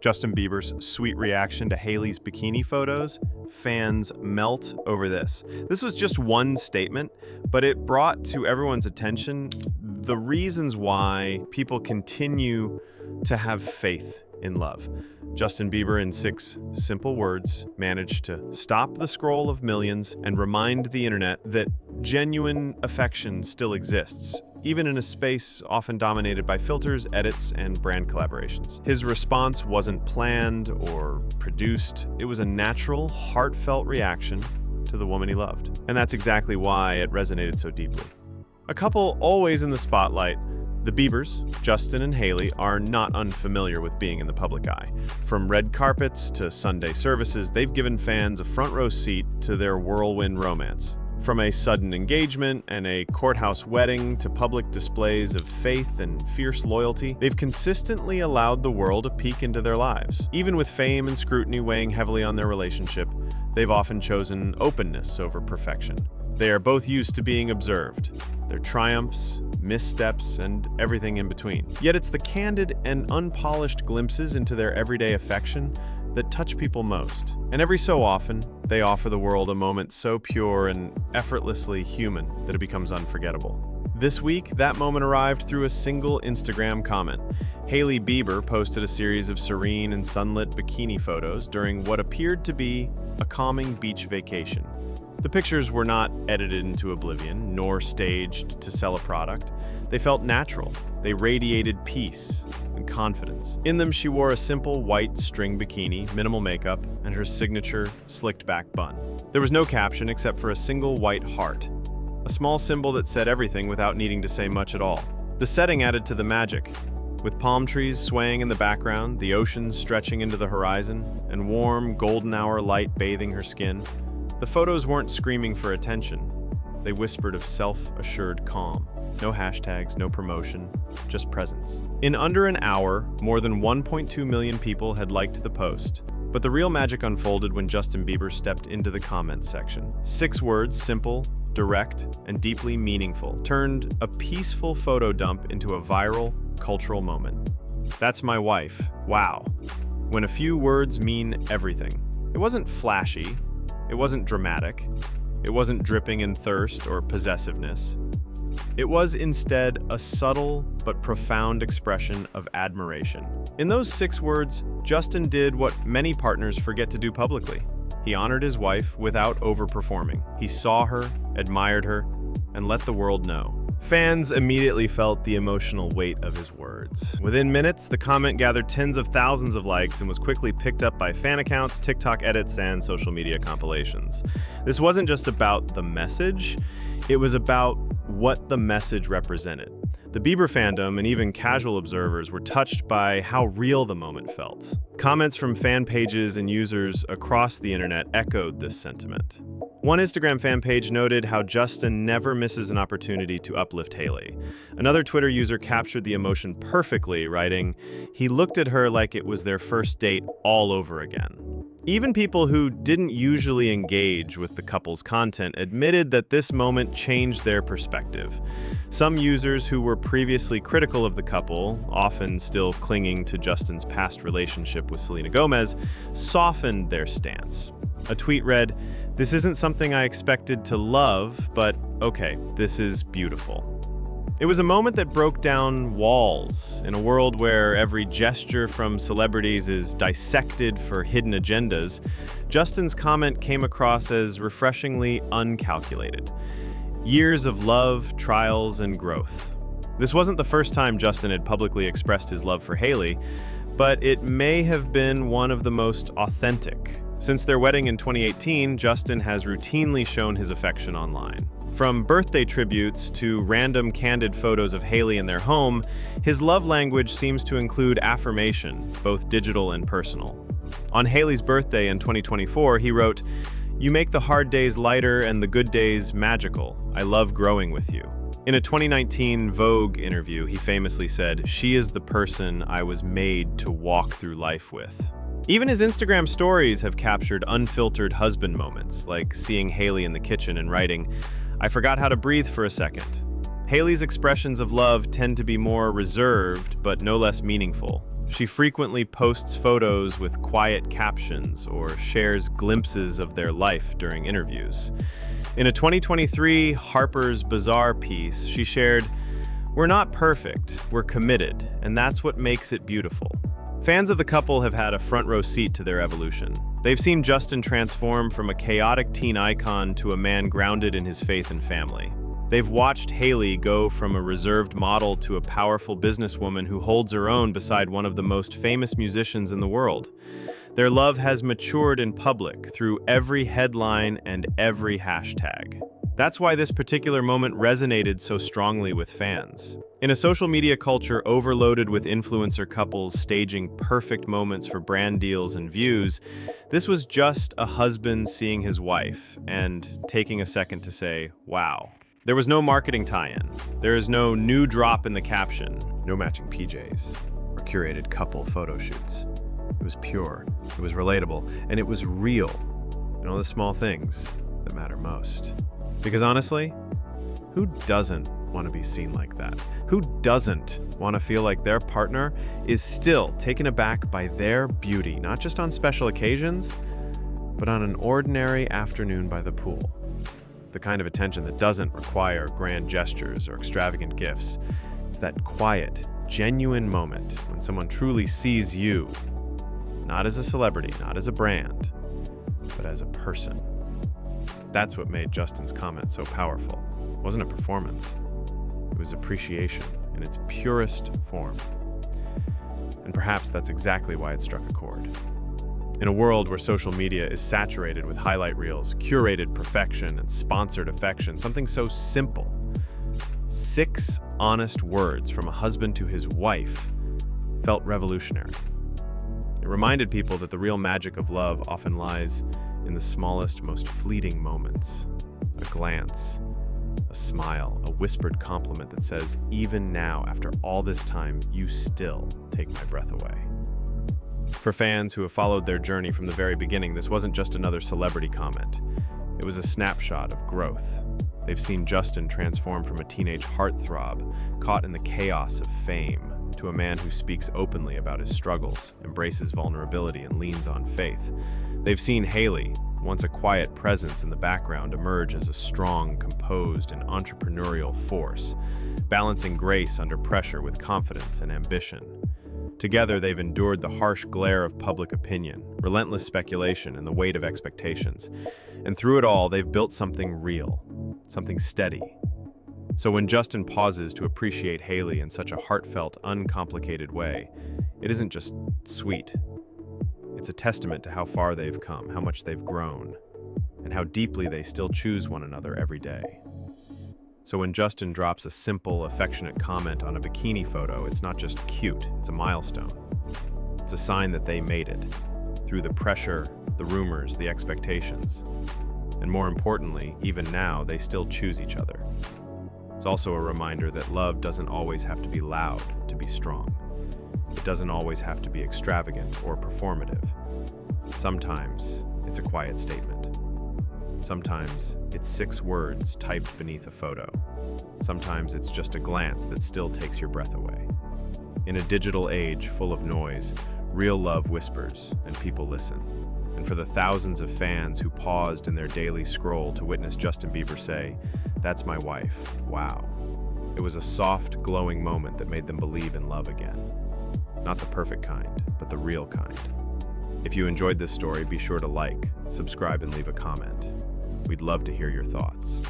Justin Bieber's sweet reaction to Hailey's bikini photos, fans melt over this. This was just one statement, but it brought to everyone's attention the reasons why people continue to have faith in love. Justin Bieber, in 6 simple words, managed to stop the scroll of millions and remind the internet that genuine affection still exists, even in a space often dominated by filters, edits, and brand collaborations. His response wasn't planned or produced. It was a natural, heartfelt reaction to the woman he loved. And that's exactly why it resonated so deeply. A couple always in the spotlight, the Biebers, Justin and Hailey, are not unfamiliar with being in the public eye. From red carpets to Sunday services, they've given fans a front row seat to their whirlwind romance. From a sudden engagement and a courthouse wedding to public displays of faith and fierce loyalty, they've consistently allowed the world a peek into their lives. Even with fame and scrutiny weighing heavily on their relationship, they've often chosen openness over perfection. They are both used to being observed, their triumphs, missteps, and everything in between. Yet it's the candid and unpolished glimpses into their everyday affection that touch people most. And every so often, they offer the world a moment so pure and effortlessly human that it becomes unforgettable. This week, that moment arrived through a single Instagram comment. Hailey Bieber posted a series of serene and sunlit bikini photos during what appeared to be a calming beach vacation. The pictures were not edited into oblivion, nor staged to sell a product. They felt natural. They radiated peace and confidence. In them, she wore a simple white string bikini, minimal makeup, and her signature slicked back bun. There was no caption except for a single white heart, a small symbol that said everything without needing to say much at all. The setting added to the magic. With palm trees swaying in the background, the ocean stretching into the horizon, and warm, golden hour light bathing her skin, the photos weren't screaming for attention. They whispered of self-assured calm. No hashtags, no promotion, just presence. In under an hour, more than 1.2 million people had liked the post. But the real magic unfolded when Justin Bieber stepped into the comments section. 6 words, simple, direct, and deeply meaningful, turned a peaceful photo dump into a viral, cultural moment. That's my wife. Wow. When a few words mean everything. It wasn't flashy. It wasn't dramatic. It wasn't dripping in thirst or possessiveness. It was instead a subtle but profound expression of admiration. In those 6 words, Justin did what many partners forget to do publicly. He honored his wife without overperforming. He saw her, admired her, and let the world know. Fans immediately felt the emotional weight of his words. Within minutes, the comment gathered tens of thousands of likes and was quickly picked up by fan accounts, TikTok edits, and social media compilations. This wasn't just about the message, it was about what the message represented. The Bieber fandom and even casual observers were touched by how real the moment felt. Comments from fan pages and users across the internet echoed this sentiment. One Instagram fan page noted how Justin never misses an opportunity to uplift Hailey. Another Twitter user captured the emotion perfectly, writing, "He looked at her like it was their first date all over again." Even people who didn't usually engage with the couple's content admitted that this moment changed their perspective. Some users who were previously critical of the couple, often still clinging to Justin's past relationship with Selena Gomez, softened their stance. A tweet read, "This isn't something I expected to love, but okay, this is beautiful." It was a moment that broke down walls in a world where every gesture from celebrities is dissected for hidden agendas. Justin's comment came across as refreshingly uncalculated. Years of love, trials, and growth. This wasn't the first time Justin had publicly expressed his love for Hailey, but it may have been one of the most authentic. Since their wedding in 2018, Justin has routinely shown his affection online. From birthday tributes to random candid photos of Hailey in their home, his love language seems to include affirmation, both digital and personal. On Hailey's birthday in 2024, he wrote, "You make the hard days lighter and the good days magical. I love growing with you." In a 2019 Vogue interview, he famously said, "She is the person I was made to walk through life with." Even his Instagram stories have captured unfiltered husband moments, like seeing Hailey in the kitchen and writing, "I forgot how to breathe for a second." Hailey's expressions of love tend to be more reserved, but no less meaningful. She frequently posts photos with quiet captions or shares glimpses of their life during interviews. In a 2023 Harper's Bazaar piece, she shared, "We're not perfect, we're committed, and that's what makes it beautiful." Fans of the couple have had a front-row seat to their evolution. They've seen Justin transform from a chaotic teen icon to a man grounded in his faith and family. They've watched Hailey go from a reserved model to a powerful businesswoman who holds her own beside one of the most famous musicians in the world. Their love has matured in public through every headline and every hashtag. That's why this particular moment resonated so strongly with fans. In a social media culture overloaded with influencer couples staging perfect moments for brand deals and views, this was just a husband seeing his wife and taking a second to say, wow. There was no marketing tie-in. There is no new drop in the caption. No matching PJs or curated couple photo shoots. It was pure, it was relatable, and it was real. And all the small things that matter most. Because honestly, who doesn't want to be seen like that? Who doesn't want to feel like their partner is still taken aback by their beauty, not just on special occasions, but on an ordinary afternoon by the pool? It's the kind of attention that doesn't require grand gestures or extravagant gifts. It's that quiet, genuine moment when someone truly sees you, not as a celebrity, not as a brand, but as a person. That's what made Justin's comment so powerful. It wasn't a performance. It was appreciation in its purest form. And perhaps that's exactly why it struck a chord. In a world where social media is saturated with highlight reels, curated perfection, and sponsored affection, something so simple, 6 honest words from a husband to his wife, felt revolutionary. It reminded people that the real magic of love often lies in the smallest, most fleeting moments. A glance, a smile, a whispered compliment that says, even now, after all this time, you still take my breath away. For fans who have followed their journey from the very beginning, this wasn't just another celebrity comment. It was a snapshot of growth. They've seen Justin transform from a teenage heartthrob caught in the chaos of fame to a man who speaks openly about his struggles, embraces vulnerability, and leans on faith. They've seen Hailey, once a quiet presence in the background, emerge as a strong, composed, and entrepreneurial force, balancing grace under pressure with confidence and ambition. Together, they've endured the harsh glare of public opinion, relentless speculation, and the weight of expectations. And through it all, they've built something real, something steady. So when Justin pauses to appreciate Hailey in such a heartfelt, uncomplicated way, it isn't just sweet. It's a testament to how far they've come, how much they've grown, and how deeply they still choose one another every day. So when Justin drops a simple, affectionate comment on a bikini photo, it's not just cute, it's a milestone. It's a sign that they made it, through the pressure, the rumors, the expectations. And more importantly, even now, they still choose each other. It's also a reminder that love doesn't always have to be loud to be strong. It doesn't always have to be extravagant or performative. Sometimes it's a quiet statement. Sometimes it's 6 words typed beneath a photo. Sometimes it's just a glance that still takes your breath away. In a digital age full of noise, real love whispers and people listen. And for the thousands of fans who paused in their daily scroll to witness Justin Bieber say, "That's my wife, wow." It was a soft, glowing moment that made them believe in love again. Not the perfect kind, but the real kind. If you enjoyed this story, be sure to like, subscribe, and leave a comment. We'd love to hear your thoughts.